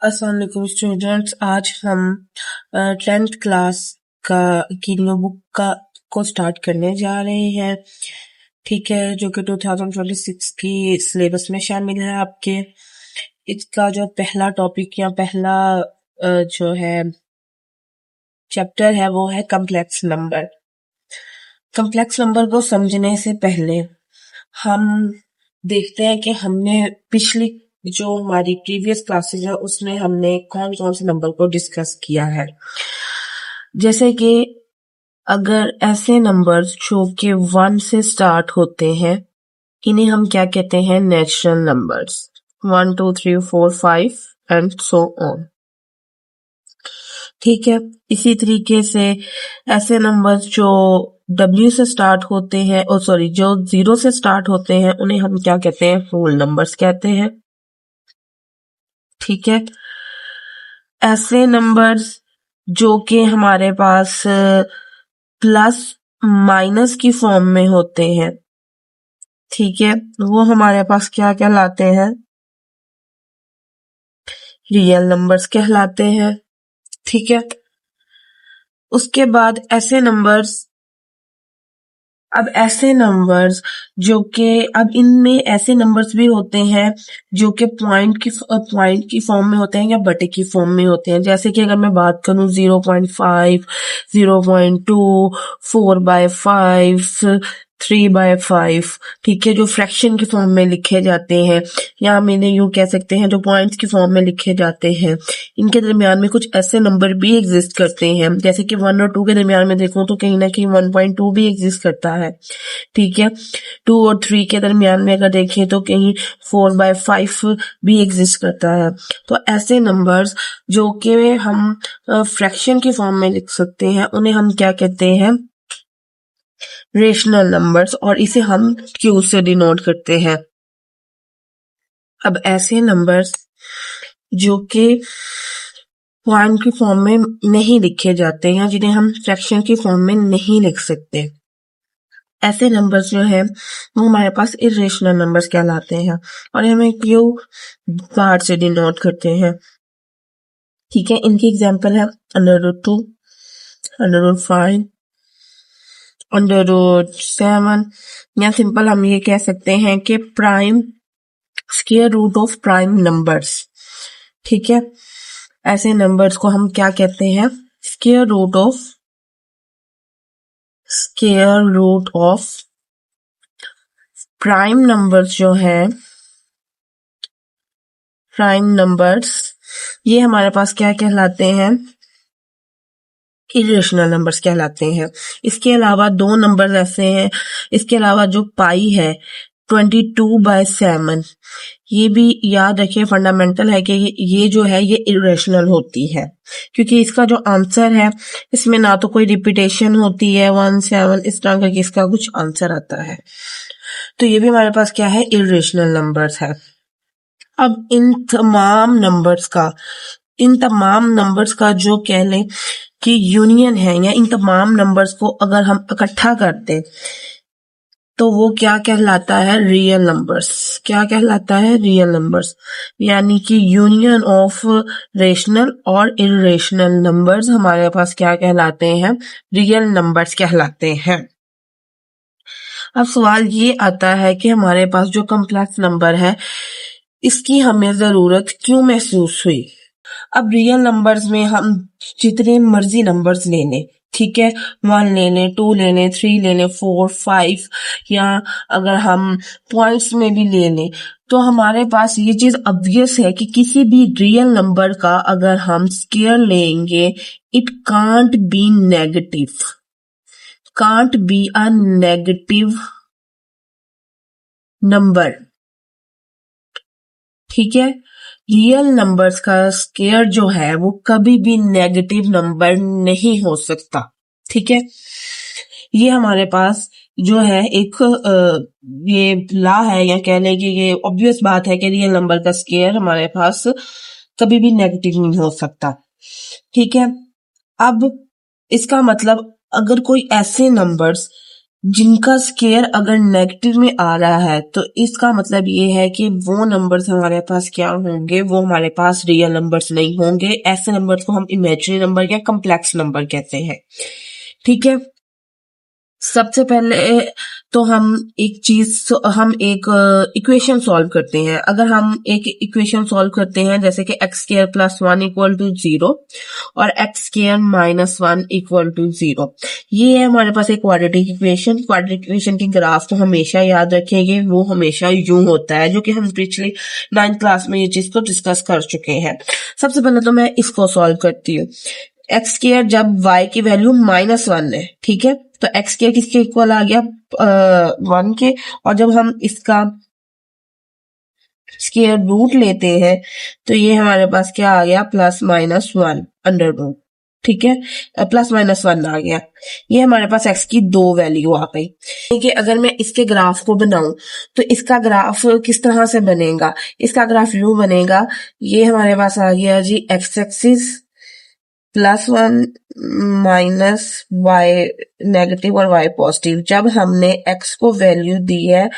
अस्सलाम वालेकुम स्टूडेंट्स, आज हम 10th क्लास की न्यू बुक को स्टार्ट करने जा रहे हैं। ठीक है, जो कि 2026 की सिलेबस में शामिल है आपके। इसका जो पहला टॉपिक या पहला जो है चैप्टर है वो है कम्प्लेक्स नंबर। कम्प्लेक्स नंबर को समझने से पहले हम देखते हैं कि हमने पिछली जो हमारी प्रीवियस क्लासेस है उसमें हमने कौन कौन से नंबर को डिस्कस किया है। जैसे कि अगर ऐसे नंबर्स जो कि 1 से स्टार्ट होते हैं इन्हें हम क्या कहते हैं, natural numbers. 1 2 3 4 5 and so on. ठीक है, इसी तरीके से ऐसे नंबर्स जो W से स्टार्ट होते हैं जो 0 से स्टार्ट होते हैं उन्हें हम क्या कहते हैं, होल नंबर्स कहते हैं। ठीक है, ऐसे नंबर्स जो कि हमारे पास प्लस माइनस की फॉर्म में होते हैं, ठीक है, वो हमारे पास क्या कहलाते हैं, रियल नंबर्स कहलाते हैं। ठीक है, उसके बाद ऐसे नंबर्स जो कि अब इनमें ऐसे नंबर्स भी होते हैं जो कि पॉइंट की फॉर्म में होते हैं या बटे की फॉर्म में होते हैं। जैसे कि अगर मैं बात करूं 0.5, 0.2, 4/5, 3/5, ठीक है, जो फ्रैक्शन की फॉर्म में लिखे जाते हैं, या हम इन्हें यूं कह सकते हैं जो पॉइंट्स की फॉर्म में लिखे जाते हैं। इनके दरमियान में कुछ ऐसे नंबर भी एग्जिस्ट करते हैं, जैसे कि 1 और 2 के दरमियान में देखूं तो कहीं ना कहीं 1.2 भी एग्जिस्ट करता है। ठीक है, 2 और 3 के दरमियान में अगर देखें तो कहीं 4/5 भी एग्जिस्ट करता है। तो ऐसे नंबर्स जो कि हम फ्रैक्शन की फॉर्म में लिख सकते हैं उन्हें हम क्या कहते हैं, रेशनल नंबर्स, और इसे हम Q से डिनोट करते हैं। अब ऐसे नंबर्स जो कि पॉइंट की फॉर्म में नहीं लिखे जाते या जिन्हें हम फ्रैक्शन की फॉर्म में नहीं लिख सकते, ऐसे नंबर्स जो है वो हमारे पास इरेशनल नंबर्स कहलाते हैं और हमें Q बार से डिनोट करते हैं। ठीक है, इनकी एग्जांपल है √2, √5, √7, या सिंपल हम ये कह सकते हैं कि prime square root of prime numbers. ठीक है, ऐसे नंबर्स को हम क्या कहते हैं, square root of prime numbers. जो है प्राइम नंबर्स ये हमारे पास क्या कहलाते हैं, इरेशनल नंबर्स कहलाते हैं। इसके अलावा 2 नंबर्स ऐसे हैं, इसके अलावा जो पाई है 22/7, ये भी याद रखिए, फंडामेंटल है कि ये जो है ये इरेशनल होती है, क्योंकि इसका जो आंसर है इसमें ना तो कोई रिपीटेशन होती है, 1 7 इस तरह का इसका कुछ आंसर आता है, तो ये भी हमारे पास क्या है, इरेशनल नंबर्स है। अब इन तमाम नंबर्स का जो कह लें कि यूनियन है, या इन तमाम नंबर्स को अगर हम इकट्ठा करते तो वो क्या कहलाता है, रियल नंबर्स। क्या कहलाता है, रियल नंबर्स, यानी कि यूनियन ऑफ रेशनल और इरेशनल नंबर्स हमारे पास क्या कहलाते हैं, रियल नंबर्स कहलाते हैं। अब सवाल ये आता है कि हमारे पास जो कॉम्प्लेक्स नंबर है इसकी हमें जरूरत क्यों महसूस हुई। अब रियल नंबर्स में हम जितने मर्जी नंबर्स ले लें, ठीक है, 1 ले लें, 2 ले लें, 3 ले लें, 4 5, या अगर हम पॉइंट्स में भी ले लें, तो हमारे पास ये चीज ऑब्वियस है कि किसी भी रियल नंबर का अगर हम स्क्वायर लेंगे, it can't be a negative number. ठीक है, रियल नंबर्स का स्क्वायर जो है वो कभी भी नेगेटिव नंबर नहीं हो सकता। ठीक है, ये हमारे पास जो है एक ये लॉ है, या कह लें कि ये ऑब्वियस बात है कि रियल नंबर का स्क्वायर हमारे पास कभी भी नेगेटिव नहीं हो सकता। ठीक है, अब इसका मतलब अगर कोई ऐसे नंबर्स जिनका स्केयर अगर नेगेटिव में आ रहा है तो इसका मतलब ये है कि वो नंबर्स हमारे पास क्या होंगे, वो हमारे पास रियल नंबर्स नहीं होंगे। ऐसे नंबर्स को हम इमेजिनरी नंबर या कम्प्लेक्स नंबर कहते हैं। ठीक है, सबसे पहले तो हम एक इक्वेशन सॉल्व करते हैं। अगर हम एक इक्वेशन सॉल्व करते हैं जैसे कि x square plus 1 equal to 0 और x square minus 1 equal to 0, ये है हमारे पास एक क्वाड्रेटिक इक्वेशन। क्वाड्रेटिक इक्वेशन की ग्राफ तो हमेशा याद रखेंगे, वो हमेशा यूं होता है, जो कि हम पिछली 9th क्लास में ये चीज को डिस्कस कर चुके हैं। सबसे पहले तो मैं इसको सॉल्व करती हूँ। एक्स स्क्वायर जब y की वैल्यू -1 है, ठीक है, तो एक्स स्क्वायर किसके इक्वल आ गया 1 के, और जब हम इसका स्क्वायर रूट लेते हैं तो ये हमारे पास क्या आ गया +-1 अंडर रूट। ठीक है, +-1 आ गया। ये हमारे पास x की 2 वैल्यू आ गई। ठीक है, अगर मैं इसके ग्राफ को बनाऊं तो इसका ग्राफ किस तरह से बनेगा, इसका ग्राफ यूं बनेगा। ये हमारे पास आ गया जी x axis +1 minus y negative और y पॉजिटिव। जब हमने x को वैल्यू दी है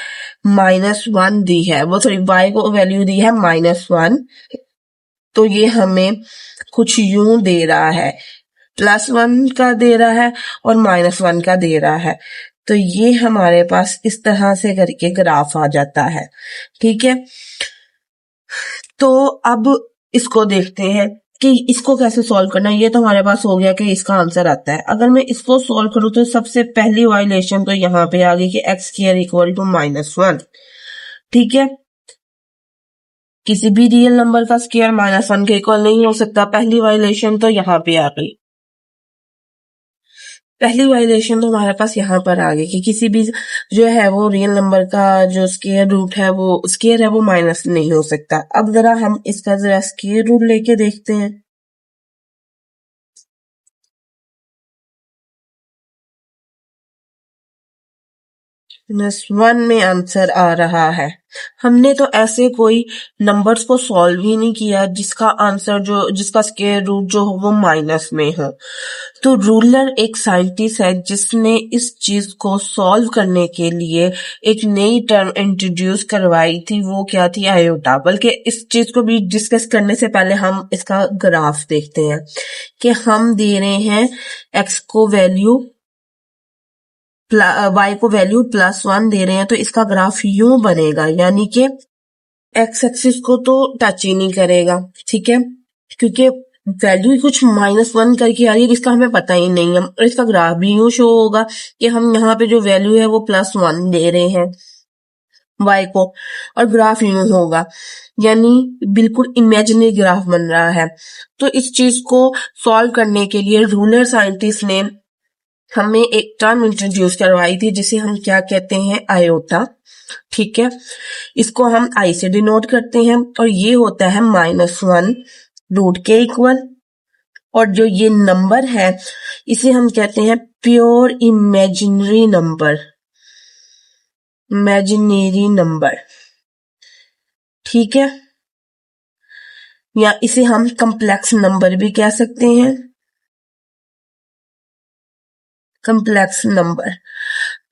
-1 दी है, वो सॉरी y को वैल्यू दी है -1, तो ये हमें कुछ यूं दे रहा है, +1 का दे रहा है और -1 का दे रहा है। तो ये हमारे पास इस तरह से करके ग्राफ आ जाता है। ठीक है, तो अब इसको देखते हैं कि इसको कैसे सॉल्व करना है। ये तो हमारे पास हो गया कि इसका आंसर आता है। अगर मैं इसको सॉल्व करूं तो सबसे पहली वाइलेशन तो यहाँ पे आ गई कि एक्स स्क्वायर इक्वल टू -1। ठीक है, किसी भी रियल नंबर का स्क्वायर -1 के इक्वल नहीं हो सकता। पहली वाइलेशन तो यहाँ पे आ गई। पहली वाइलेशन तो हमारे पास यहाँ पर आ गई कि किसी भी जो है वो रियल नंबर का जो स्क्वायर रूट है वो माइनस नहीं हो सकता। अब जरा हम इसका जरा स्क्वायर रूट लेके देखते हैं। -1 में आंसर आ रहा है। हमने तो ऐसे कोई नंबर्स को सॉल्व ही नहीं किया जिसका स्क्वायर रूट जो हो वो माइनस में हो। तो रूलर एक साइंटिस्ट है जिसने इस चीज को सॉल्व करने के लिए एक नई टर्म इंट्रोड्यूस करवाई थी। वो क्या थी? आयोटा। बल्कि इस चीज को भी डिस्कस करने से पहले हम इसका ग्राफ देखते हैं कि हम दे रहे हैं x को वैल्यू y को वैल्यू +1 दे रहे हैं, तो इसका ग्राफ यूं बनेगा, यानी कि x एक्सिस को तो टच ही नहीं करेगा। ठीक है, क्योंकि वैल्यू कुछ -1 करके आ रही है जिसका हमें पता ही नहीं है। और इसका ग्राफ भी यूं शो होगा कि हम यहाँ पे जो वैल्यू है वो +1 दे रहे हैं y को, और ग्राफ यूं होगा, यानी बिल्कुल इमेजिनरी ग्राफ बन रहा है। तो इस चीज को सॉल्व करने के लिए रूलर साइंटिस्ट ने हमें एक टर्म इंट्रोड्यूस करवाई थी जिसे हम क्या कहते हैं? आयोटा। ठीक है, इसको हम आई से डिनोट करते हैं और ये होता है -1 रूट के इक्वल। और जो ये नंबर है इसे हम कहते हैं प्योर इमेजिनरी नंबर। ठीक है, या इसे हम कम्प्लेक्स नंबर भी कह सकते हैं। Complex number.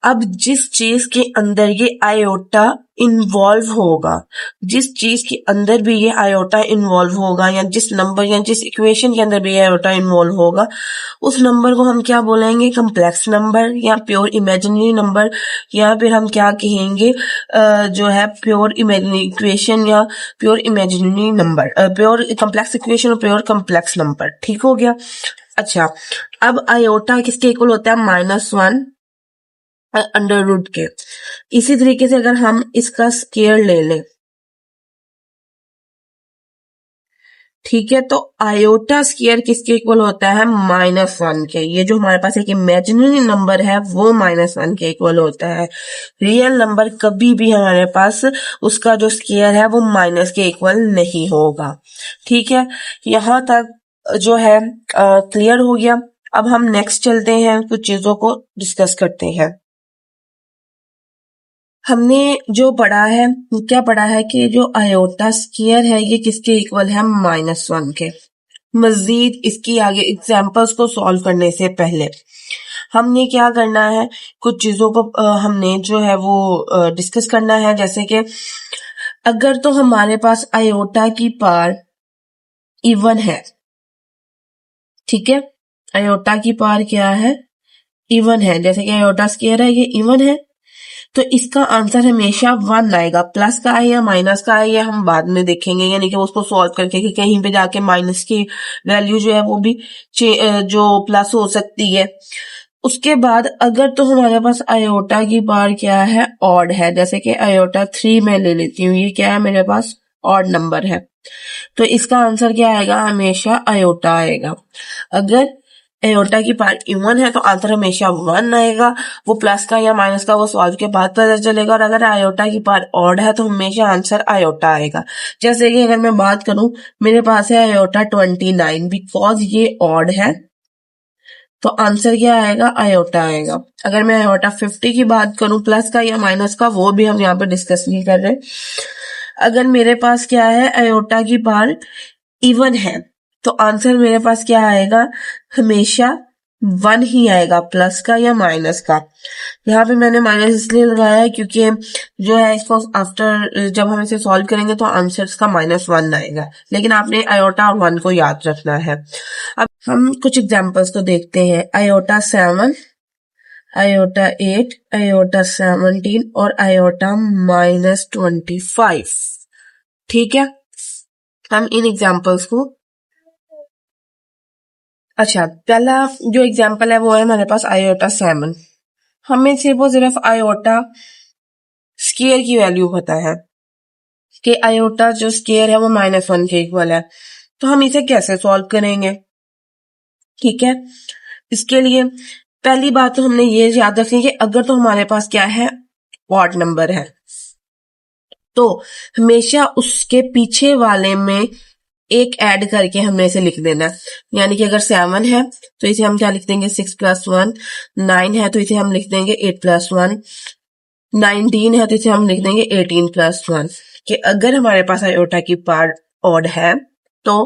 अब जिस चीज के अंदर ये आयोटा इन्वॉल्व होगा, जिस चीज के अंदर भी ये आयोटा इन्वॉल्व होगा, या जिस नंबर या जिस इक्वेशन के अंदर भी ये आयोटा इन्वॉल्व होगा, उस नंबर को हम क्या बोलेंगे? कम्प्लेक्स नंबर या प्योर इमेजिनरी नंबर, या फिर हम क्या कहेंगे जो है प्योर इमेजिनरी इक्वेशन या pure imaginary number, pure complex equation और प्योर कम्प्लेक्स नंबर। ठीक हो गया। अच्छा, अब आयोटा किसके इक्वल होता है? -1 अंडर रूट के। इसी तरीके से अगर हम इसका स्क्वायर ले लें, ठीक है, तो आयोटा स्क्वायर किसके इक्वल होता है? -1 के। ये जो हमारे पास एक इमेजिनरी नंबर है वो -1 के इक्वल होता है। रियल नंबर कभी भी हमारे पास उसका जो स्क्वायर है वो माइनस के इक्वल नहीं होगा। ठीक है, यहां तक जो है क्लियर हो गया। अब हम नेक्स्ट चलते हैं, कुछ चीजों को डिस्कस करते हैं। हमने जो पढ़ा है, क्या पढ़ा है कि जो आयोटा स्क्वायर है ये किसके इक्वल है? -1 के। मजीद इसकी आगे एग्जांपल्स को सॉल्व करने से पहले हमने क्या करना है, कुछ चीजों को हमने जो है वो डिस्कस करना है। जैसे कि अगर तो हमारे पास आयोटा की पार इवन है, ठीक है, आयोटा की पार क्या है, इवन है, जैसे कि आयोटा स्क्वायर है, ये इवन है, तो इसका आंसर हमेशा 1 आएगा। प्लस का है या माइनस का है ये हम बाद में देखेंगे, यानी कि उसको सॉल्व करके कि कहीं पे जाके माइनस की वैल्यू जो है वो भी जो प्लस हो सकती है। उसके बाद अगर तो हमारे पास आयोटा की बार क्या है, ऑड है, जैसे कि आयोटा 3 मैं ले लेती हूँ, ये क्या है मेरे पास, ऑड नंबर है, तो इसका आंसर क्या आएगा, हमेशा आयोटा आएगा। अगर एयोटा की पार्ट इवन है तो आंसर हमेशा 1 आएगा। वो प्लस का या माइनस का वो सॉल्व के बाद पता चलेगा। और अगर आयोटा की पार्ट ऑड है तो हमेशा आंसर आयोटा आएगा। जैसे कि अगर मैं बात करूं, मेरे पास है आयोटा 29, बिकॉज ये ऑड है तो आंसर क्या आएगा, आयोटा आएगा। अगर मैं आयोटा 50 की बात करूं, प्लस का या माइनस का, वो भी हम यहाँ पे डिस्कस नहीं कर रहे। अगर मेरे पास क्या है, आयोटा की पार्ट इवन है तो आंसर मेरे पास क्या आएगा, हमेशा 1 ही आएगा, प्लस का या माइनस का। यहाँ पे मैंने माइनस इसलिए लगाया है क्योंकि जो है इसको आफ्टर जब हम इसे सॉल्व करेंगे तो आंसर इसका -1 आएगा, लेकिन आपने आयोटा और 1 को याद रखना है। अब हम कुछ एग्जांपल्स को देखते हैं। आयोटा 7, आयोटा 8, आयोटा 17 और आयोटा -25। ठीक है, हम इन एग्जांपल्स को, अच्छा पहला जो एग्जांपल है वो है हमारे पास आयोटा 7। हमें सिर्फ और सिर्फ आयोटा स्क्वायर की वैल्यू पता है कि आयोटा जो स्क्वायर है वो -1 के इक्वल है, तो हम इसे कैसे सॉल्व करेंगे। ठीक है, इसके लिए पहली बात तो हमने ये याद रखनी है कि अगर तो हमारे पास क्या है, ऑड नंबर है, तो हमेशा उसके पीछे वाले में एक ऐड करके हमने इसे लिख देना है। यानी कि अगर 7 है तो इसे हम क्या लिख देंगे, 6 + 1, 9 है तो इसे हम लिख देंगे 8 + 1, 19 है तो इसे हम लिख देंगे 18 + 1। कि अगर हमारे पास आयोटा की पार्ट ऑड है तो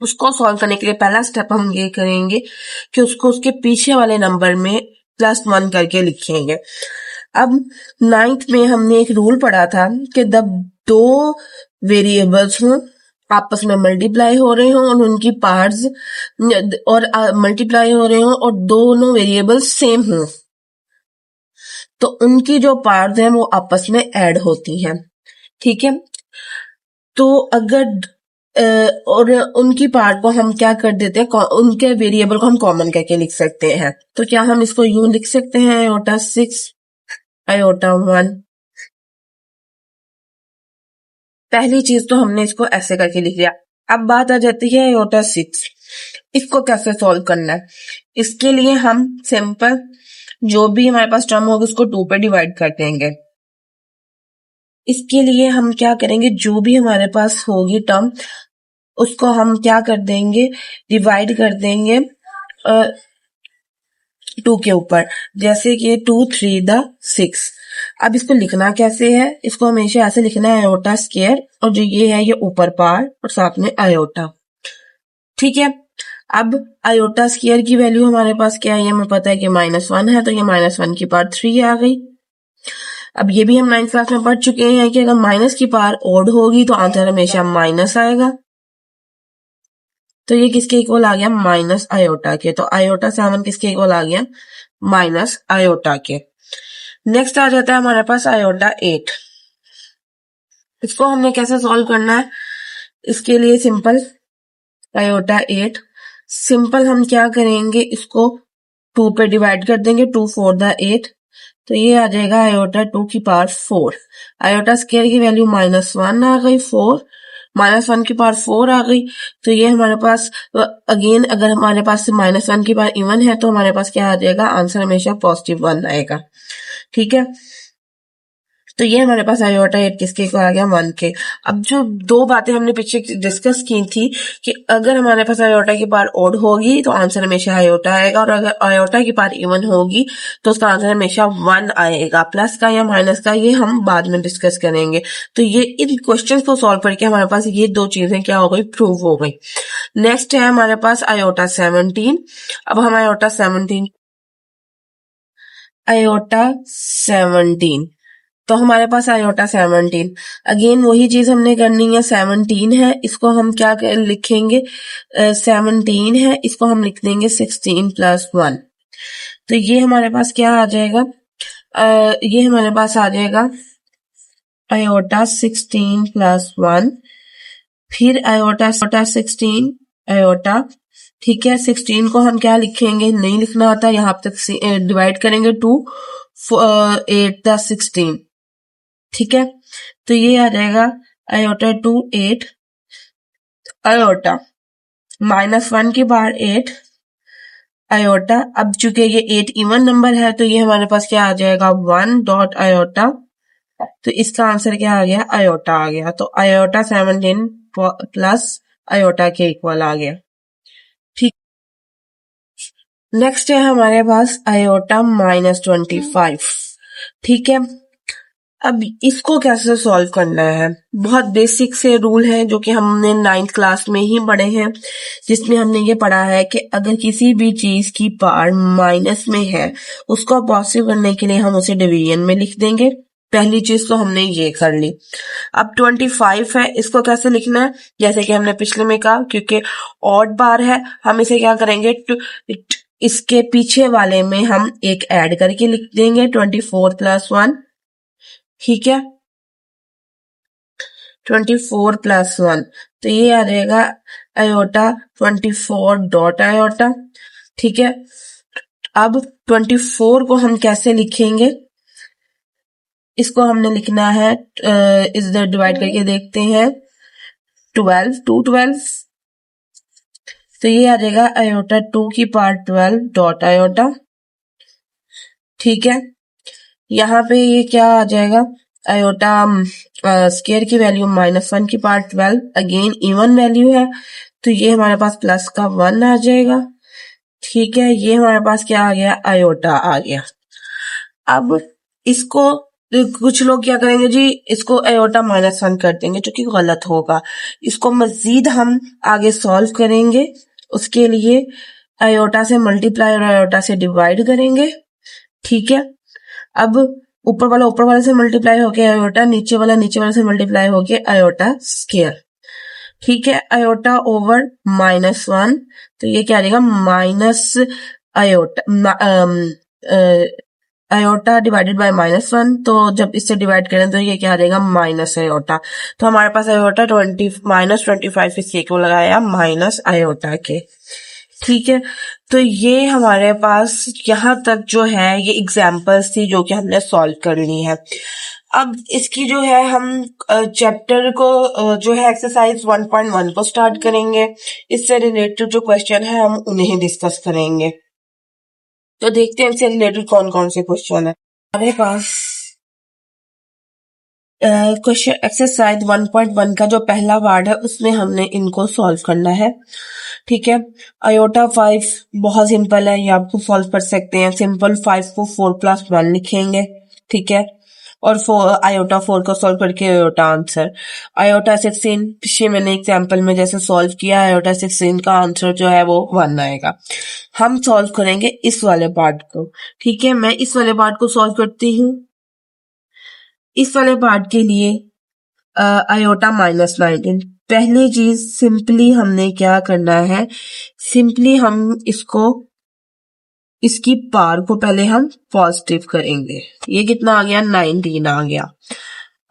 उसको सॉल्व करने के लिए पहला स्टेप हम ये करेंगे कि उसको उसके पीछे वाले नंबर में +1 करके लिखेंगे। अब 9th में हमने एक रूल पढ़ा था कि जब 2 वेरिएबल्स हों, आपस में मल्टीप्लाई हो रहे हों और उनकी पार्ट्स और मल्टीप्लाई हो रहे हों और दोनों वेरिएबल्स सेम हों, तो उनकी जो पार्ट्स हैं वो आपस में ऐड होती हैं। ठीक है, तो अगर और उनकी पार्ट को हम क्या कर देते हैं, उनके वेरिएबल को हम कॉमन करके लिख सकते हैं। तो क्या हम इसको यूं लिख सकते हैं, आयोटा 6, आयोटा 1। पहली चीज तो हमने इसको ऐसे करके लिख लिया। अब बात आ जाती है आयोटा 6, इसको कैसे सॉल्व करना है। इसके लिए हम सिंपल जो भी हमारे पास टर्म होगा उसको 2 पे डिवाइड कर देंगे। इसके लिए हम क्या करेंगे, जो भी हमारे पास होगी टर्म उसको हम क्या कर देंगे, डिवाइड कर देंगे 2 के ऊपर। जैसे कि 2 3 6। अब इसको लिखना कैसे है, इसको हमेशा ऐसे लिखना है, आयोटा स्क्वायर और जो ये है ये ऊपर पार्ट और साथ में आयोटा। ठीक है, अब आयोटा स्क्वायर की वैल्यू हमारे पास क्या है, ये हमें पता है कि -1 है, तो ये -1 की पावर 3 आ गई। अब ये भी हम 9th क्लास में पढ़ चुके हैं कि अगर माइनस की पावर ऑड होगी तो आंसर हमेशा माइनस आएगा। तो ये किसके इक्वल आ गया, माइनस आयोटा के। तो आयोटा 7 किसके इक्वल आ गया, माइनस आयोटा के। नेक्स्ट आ जाता है हमारे पास आयोटा 8। इसको हमने कैसे सॉल्व करना है, इसके लिए सिंपल आयोटा 8, सिंपल हम क्या करेंगे, इसको 2 पे डिवाइड कर देंगे, 2 4 8, तो ये आ जाएगा आयोटा 2 की पावर 4। आयोटा स्क्वायर की वैल्यू -1 आ गई, 4 -1 की पावर 4 आ गई। तो ये हमारे पास अगेन अगर हमारे पास -1 की पावर इवन है तो हमारे पास क्या आ जाएगा, आंसर हमेशा +1 आएगा। ठीक है, तो ये हमारे पास आयोटा 8 किसके को आ गया, 1 के। अब जो 2 बातें हमने पीछे डिस्कस की थी कि अगर हमारे पास आयोटा की पावर ऑड होगी तो आंसर हमेशा आयोटा आएगा, और अगर आयोटा की पावर इवन होगी तो उसका आंसर हमेशा 1 आएगा। प्लस का या माइनस का ये हम बाद में डिस्कस करेंगे। तो ये इन क्वेश्चंस को सॉल्व करके हमारे पास ये 2 चीजें क्या हो गई, प्रूव हो गई। नेक्स्ट है हमारे पास आयोटा 17। अब हम आयोटा 17 आयोटा 17, तो हमारे पास आयोटा 17। अगेन वही चीज हमने करनी है, 17 है, इसको हम क्या लिखेंगे, 17 है, इसको हम लिख देंगे 16 + 1। तो ये हमारे पास क्या आ जाएगा, ये हमारे पास आ जाएगा आयोटा 16 + 1, फिर आयोटा 16 आयोटा, ठीक है। 16 को हम क्या लिखेंगे, नहीं लिखना होता, यहाँ तक डिवाइड करेंगे 2 8 + 16, ठीक है। तो ये आ जाएगा आयोटा 2 8 आयोटा -1 की बार 8 आयोटा। अब चूंकि ये 8 इवन नंबर है तो ये हमारे पास क्या आ जाएगा 1 डॉट आयोटा, तो इसका आंसर क्या आ गया, आयोटा आ गया। तो आयोटा 17 प्लस आयोटा के इक्वल आ गया, ठीक। नेक्स्ट है हमारे पास आयोटा -25, ठीक है। अब इसको कैसे सॉल्व करना है, बहुत बेसिक से रूल है जो कि हमने 9th क्लास में ही पढ़े हैं, जिसमें हमने ये पढ़ा है कि अगर किसी भी चीज की पावर माइनस में है, उसको पॉजिटिव करने के लिए हम उसे डिवीजन में लिख देंगे। पहली चीज तो हमने ये कर ली। अब 25 है, इसको कैसे लिखना है, जैसे कि हमने पिछले में कहा, क्योंकि ऑड बार है, हम इसे क्या करेंगे, इसके पीछे वाले में हम एक ऐड करके लिख देंगे 24 + 1, ठीक है। 24 + 1, तो ये आ जाएगा आयोटा 24 डॉट आयोटा, ठीक है। अब 24 को हम कैसे लिखेंगे, इसको हमने लिखना है, इधर डिवाइड करके देखते हैं, 12 2 12, तो ये आ जाएगा आयोटा 2 की पावर 12 डॉट आयोटा, ठीक है। यहाँ पे ये क्या आ जाएगा, आयोटा स्केयर की वैल्यू -1 की पावर 12, अगेन इवन वैल्यू है, तो ये हमारे पास प्लस का 1 आ जाएगा, ठीक है। ये हमारे पास क्या आ गया, आयोटा आ गया। अब इसको कुछ लोग क्या करेंगे जी, इसको आयोटा -1 कर देंगे, जो कि गलत होगा। इसको मजीद हम आगे सॉल्व करेंगे, उसके लिए आयोटा से मल्टीप्लाई और आयोटा से डिवाइड करेंगे, ठीक है। अब ऊपर वाला से मल्टीप्लाई होके आयोटा, नीचे वाला से मल्टीप्लाई होके आयोटा स्केयर, ठीक है। आयोटा ओवर -1, तो ये क्या आ जाएगा, माइनस आयोटा डिवाइडेड बाय -1, तो जब इससे डिवाइड करें तो ये क्या आ जाएगा, माइनस आयोटा। तो हमारे पास आयोटा -25 इसके को लगाया माइनस आयोटा के, ठीक है। तो ये हमारे पास यहाँ तक जो है ये एग्जाम्पल्स थी जो कि हमने सॉल्व करनी है। अब इसकी जो है हम चैप्टर को जो है एक्सरसाइज 1.1 को स्टार्ट करेंगे, इससे रिलेटेड जो क्वेश्चन है हम उन्हें डिस्कस करेंगे। तो देखते हैं इससे रिलेटेड कौन कौन से क्वेश्चन है हमारे पास। क्वेश्चन एक्सरसाइज 1.1 का जो पहला वार्ड है उसमें हमने इनको सॉल्व करना है, ठीक है। आयोटा 5 बहुत सिंपल है, ये आपको सॉल्व कर सकते हैं। सिंपल 5 को 4 + 1 लिखेंगे, ठीक है, और आयोटा 4 को सॉल्व करके आयोटा आंसर। आयोटा 16 पिछले मैंने एग्जाम्पल में जैसे सॉल्व किया, आयोटा 16 का आंसर जो है वो 1 आएगा। हम सॉल्व करेंगे इस वाले पार्ट को, ठीक है। मैं इस वाले पार्ट को सॉल्व करती हूँ। इस वाले पार्ट के लिए आयोटा -19, पहली चीज सिंपली हमने क्या करना है, सिंपली हम इसकी पावर को पहले हम पॉजिटिव करेंगे। ये कितना आ गया, 19 आ गया।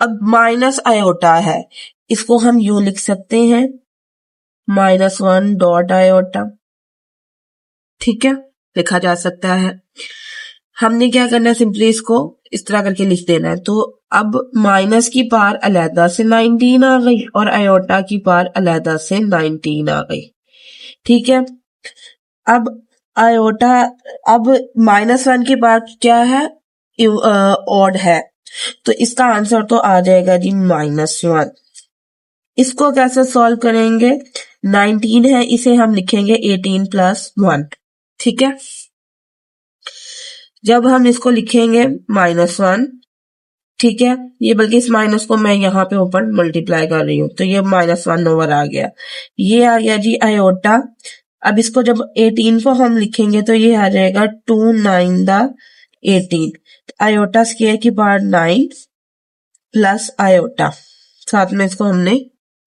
अब माइनस आयोटा है, इसको हम यूं लिख सकते हैं -1 डॉट आयोटा, ठीक है, लिखा जा सकता है। हमने क्या करना है, सिंपली इसको इस तरह करके लिख देना है। तो अब माइनस की पावर अलहदा से 19 आ गई और आयोटा की पावर अलहदा से 19 आ गई, ठीक है। अब आयोटा, अब -1 की पावर क्या है, ऑड है, तो इसका आंसर तो आ जाएगा जी -1। इसको कैसे सॉल्व करेंगे, 19 है, इसे हम लिखेंगे 18 + 1, ठीक है। जब हम इसको लिखेंगे -1, ठीक है, ये बल्कि इस माइनस को मैं यहाँ पे ऊपर मल्टीप्लाई कर रही हूँ, तो ये -1 ओवर आ गया, ये आ गया जी आयोटा। अब इसको जब 18 को हम लिखेंगे तो ये आ जाएगा 2 9 18, आयोटा स्क्वायर की पावर 9 प्लस आयोटा, साथ में इसको हमने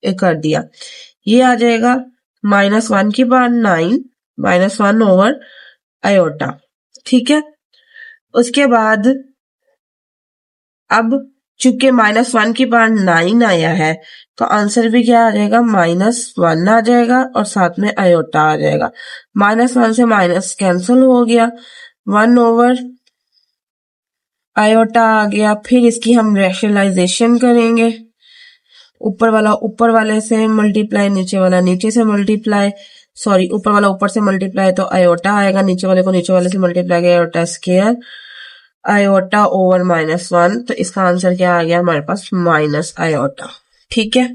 कर दिया, ये आ जाएगा -1 की पावर 9 -1 ओवर आयोटा। ठीक है, उसके बाद अब चूंकि -1 की पावर 9 आया है तो आंसर भी क्या आ जाएगा, -1 आ जाएगा और साथ में आयोटा आ जाएगा। -1 से माइनस कैंसिल हो गया, 1 ओवर आयोटा आ गया। फिर इसकी हम रैशनलाइजेशन करेंगे, ऊपर वाला ऊपर वाले से मल्टीप्लाई, नीचे वाला नीचे से मल्टीप्लाई, सॉरी ऊपर वाला ऊपर से मल्टीप्लाई तो आयोटा आएगा, नीचे वाले को नीचे वाले से मल्टीप्लाई किया आयोटा स्क्वायर आयोटा ओवर -1, तो इसका आंसर क्या आ गया हमारे पास, माइनस आयोटा। ठीक है,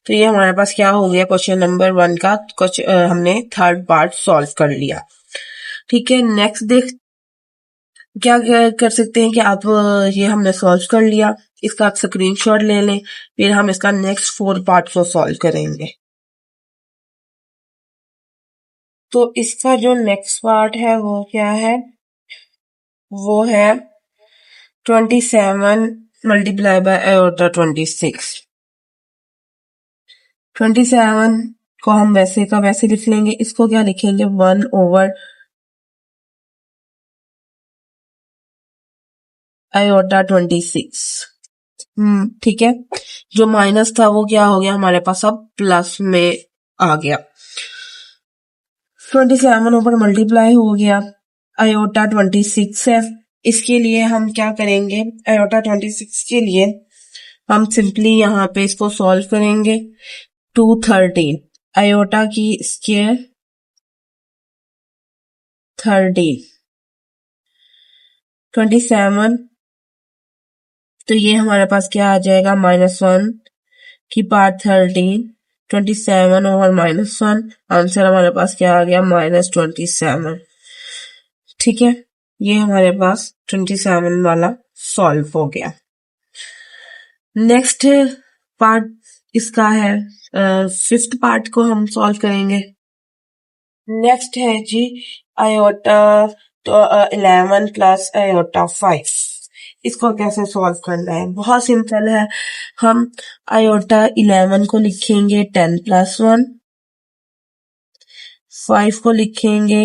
तो ये हमारे पास क्या हो गया, क्वेश्चन नंबर 1 का कुछ हमने थर्ड पार्ट सॉल्व कर लिया। ठीक है, नेक्स्ट देख क्या कर सकते हैं कि आप ये हमने सॉल्व कर लिया, इसका आप स्क्रीनशॉट ले लें, फिर हम इसका नेक्स्ट 4 पार्ट को सॉल्व करेंगे। तो इसका जो नेक्स्ट पार्ट है वो क्या है, वो है 27 मल्टीप्लाई बाय आयोटा 26। 27 को हम वैसे का वैसे लिख लेंगे, इसको क्या लिखेंगे, 1 ओवर आयोटा 26। ठीक है, जो माइनस था वो क्या हो गया हमारे पास, अब प्लस में आ गया। 27 ऊपर मल्टीप्लाई हो गया, आयोटा 26 है, इसके लिए हम क्या करेंगे, आयोटा 26 के लिए हम सिंपली यहाँ पे इसको सॉल्व करेंगे। 213 आयोटा की स्क्वायर 13 27, तो ये हमारे पास क्या आ जाएगा, -1 की पावर 13 27 ओवर -1, आंसर हमारे पास क्या आ गया, -27। ठीक है, ये हमारे पास 27 वाला सॉल्व हो गया। नेक्स्ट पार्ट इसका है, 5th पार्ट को हम सॉल्व करेंगे। नेक्स्ट है जी आयोटा 11 प्लस आयोटा 5, इसको कैसे सॉल्व करना है, बहुत सिंपल है। हम आयोटा 11 को लिखेंगे 10 + 1, 5 को लिखेंगे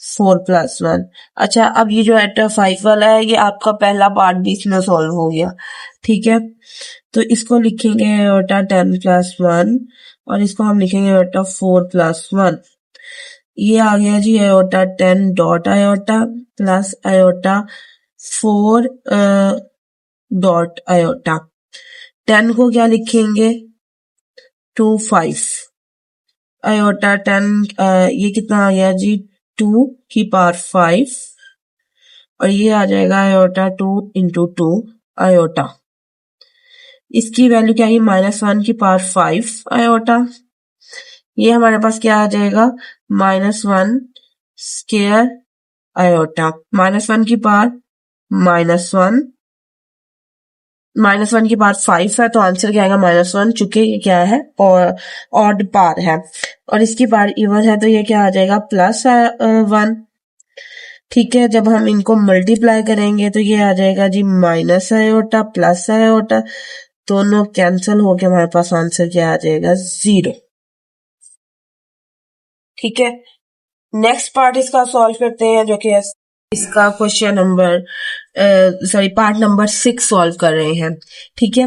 4 + 1। अच्छा, अब ये जो आयोटा 5 वाला है, ये आपका पहला पार्ट भी इसमें सॉल्व हो गया। ठीक है, तो इसको लिखेंगे आयोटा 10 + 1 और इसको हम लिखेंगे आयोटा 4 + 1। ये आ गया जी iota 10 dot iota plus iota 4 dot iota. 10 को क्या लिखेंगे, 2 5 आयोटा 10, ये कितना आ गया जी, 2 की पावर 5 और ये आ जाएगा आयोटा 2 × 2 आयोटा। इसकी वैल्यू क्या है, -1 की पावर 5 आयोटा। ये हमारे पास क्या आ जाएगा, -1 स्क्वायर आयोटा, -1 की पावर -1, -1 की पावर 5 है तो आंसर क्या आएगा, -1, चूंकि ये क्या है और ऑड पावर है और इसकी पावर इवन है तो ये क्या आ जाएगा, +1। ठीक है, जब हम इनको मल्टीप्लाई करेंगे तो ये आ जाएगा जी माइनस आयोटा प्लस आयोटा, दोनों कैंसिल होके हमारे पास आंसर क्या आ जाएगा, 0। ठीक है, नेक्स्ट पार्ट इसका सॉल्व करते हैं, जो कि इसका question number part number 6 solve कर रहे हैं। ठीक है,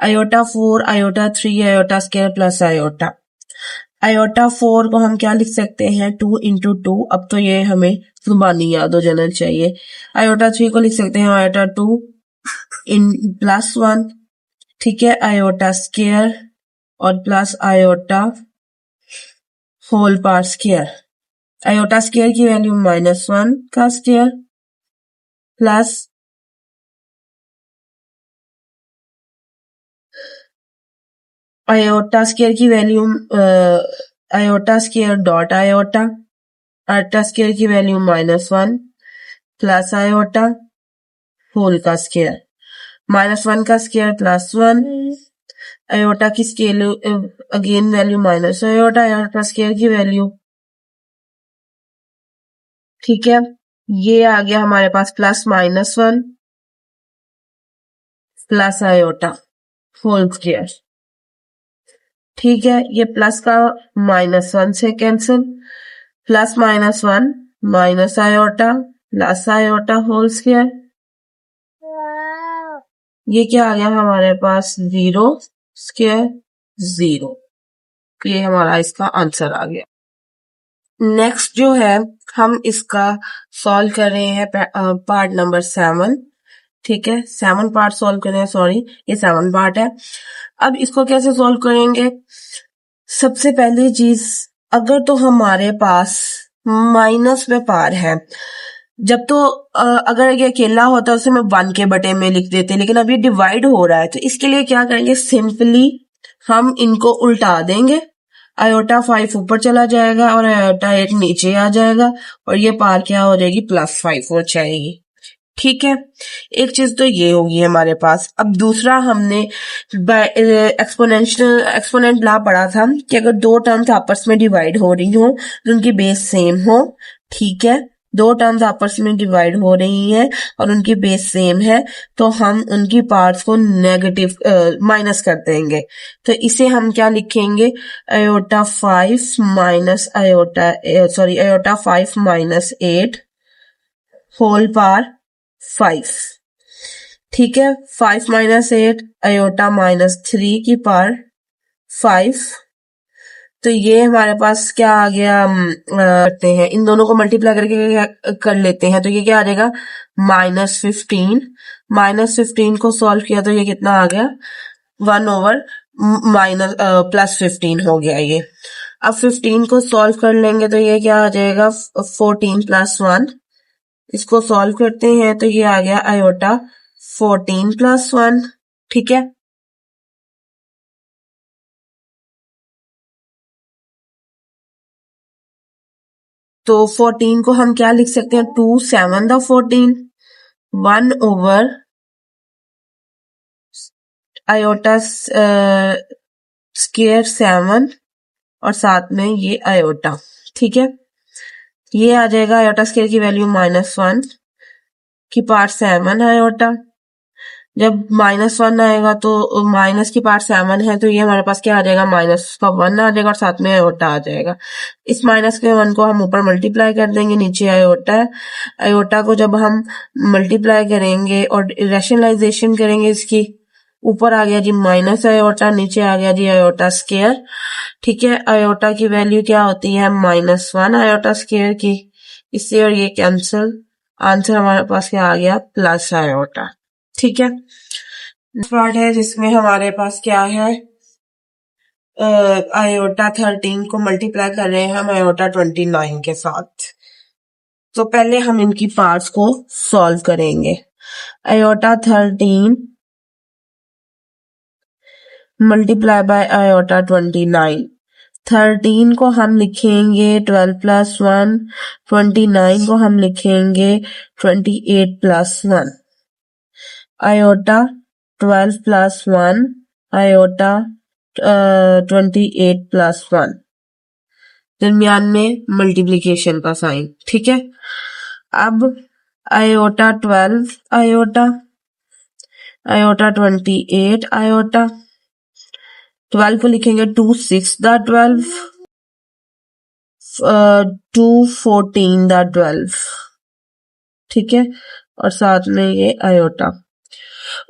iota 4 iota 3 iota square plus iota. Iota 4 को हम क्या लिख सकते हैं, 2 × 2, अब तो ये हमें जुबानी याद हो जाना चाहिए। आयोटा 3 को लिख सकते हैं आयोटा 2 +1। ठीक है, आयोटा स्क्वायर और plus iota whole power square. Iota square की वैल्यू -1 का स्क्वायर प्लस आयोटा स्क्वायर की value iota square dot iota, iota square की वैल्यू -1 प्लस आयोटा होल का स्क्वायर, -1 का स्क्वायर +1, आयोटा की scale again value minus iota, iota square की value. ठीक है, ये आ गया हमारे पास plus minus one plus iota whole square. ठीक है, ये प्लस का माइनस वन से cancel, plus minus one minus iota plus iota whole square. ये क्या आ गया हमारे पास, जीरो स्क्वायर जीरो। ये हमारा इसका आंसर आ गया। नेक्स्ट जो है हम इसका सॉल्व कर रहे हैं पार्ट नंबर 7। ठीक है, 7 पार्ट सॉल्व कर रहे हैं, सॉरी ये 7 पार्ट है। अब इसको कैसे सॉल्व करेंगे? सबसे पहली चीज, अगर तो हमारे पास माइनस में पार है, जब तो अगर ये अकेला होता है उसे मैं 1 के बटे में लिख देते, लेकिन अब ये डिवाइड हो रहा है तो इसके लिए क्या करेंगे, सिंपली हम इनको उल्टा देंगे। आयोटा 5 ऊपर चला जाएगा और आयोटा 8 नीचे आ जाएगा और ये पार क्या हो जाएगी, +5 हो जाएगी। ठीक है, एक चीज तो ये होगी हमारे पास। अब दूसरा, हमने एक्सपोनेंट ला पढ़ा था कि अगर दो टर्म्स आपस में डिवाइड हो रही हो तो उनकी बेस सेम हो। ठीक है, दो टर्म्स आपस में डिवाइड हो रही हैं और उनकी बेस सेम है तो हम उनकी पार्ट्स को नेगेटिव माइनस कर देंगे। तो इसे हम क्या लिखेंगे, iota 5 minus iota 5 minus 8 whole power 5। ठीक है, 5 माइनस 8 आयोटा माइनस 3 की पावर 5। तो ये हमारे पास क्या आ गया, करते हैं इन दोनों को मल्टीप्लाई करके कर लेते हैं तो ये क्या आ जाएगा, -15। -15 को सॉल्व किया तो ये कितना आ गया, 1 ओवर माइनस +15 हो गया ये। अब 15 को सॉल्व कर लेंगे तो ये क्या आ जाएगा, 14 + 1। इसको सॉल्व करते हैं तो ये आ गया आयोटा 14 + 1। ठीक है, तो 14 को हम क्या लिख सकते हैं, 2 7 द 14, 1 ओवर आयोटा स्क्वायर 7 और साथ में ये आयोटा। ठीक है, ये आ जाएगा आयोटा स्क्वायर की वैल्यू -1 की पावर 7 आयोटा। जब -1 आएगा तो माइनस की पावर 7 है तो ये हमारे पास क्या आ जाएगा, माइनस का 1 आ जाएगा और साथ में आयोटा आ जाएगा। इस माइनस के 1 को हम ऊपर मल्टीप्लाई कर देंगे, नीचे आयोटा है। आयोटा को जब हम मल्टीप्लाई करेंगे और रैशनलाइजेशन करेंगे इसकी, ऊपर आ गया जी माइनस आयोटा, नीचे आ गया जी आयोटा स्क्वायर। ठीक है, आयोटा की वैल्यू क्या होती है, -1 आयोटा स्क्वायर की। इससे और ये कैंसिल, आंसर हमारे पास क्या आ गया, प्लस आयोटा। ठीक है, पार्ट है जिसमें हमारे पास क्या है, आयोटा 13 को मल्टीप्लाई कर रहे हैं हम आयोटा 29 के साथ। तो पहले हम इनकी पार्ट्स को सॉल्व करेंगे। Iota 13 multiply by iota 29। 13 को हम लिखेंगे 12 + 1, 29 को हम लिखेंगे 28 + 1। आयोटा 12 + 1 आयोटा 28 + 1, दरमियान में मल्टीप्लिकेशन का साइन। ठीक है, अब आयोटा 12 आयोटा 28 आयोटा, 12 को लिखेंगे 2 6 द 12, 2 14 द 12। ठीक है, और साथ में ये आयोटा।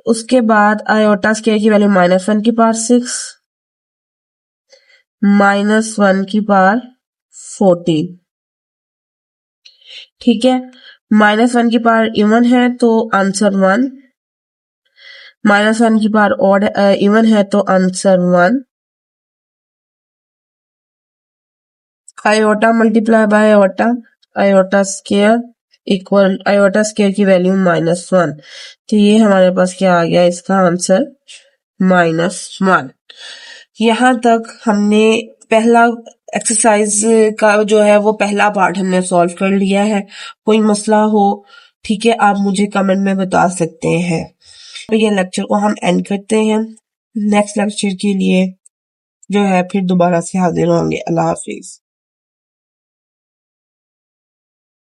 उसके बाद आयोटा स्क्वायर की वैल्यू -1 की पावर 6, -1 की पावर 14। ठीक है, -1 की पावर इवन है तो आंसर 1, -1 की पावर ऑड इवन है तो answer 1। Iota multiply by iota, iota square equal iota square की वैल्यू -1। तो ये हमारे पास क्या आ गया, इसका आंसर -1। यहाँ तक हमने पहला एक्सरसाइज का जो है वो पहला पार्ट हमने सॉल्व कर लिया है। कोई मसला हो, ठीक है, आप मुझे कमेंट में बता सकते हैं। तो ये लेक्चर को हम एंड करते हैं। नेक्स्ट लेक्चर के लिए जो है फिर दोबारा से हाजिर होंगे। अल्लाह हाफिज।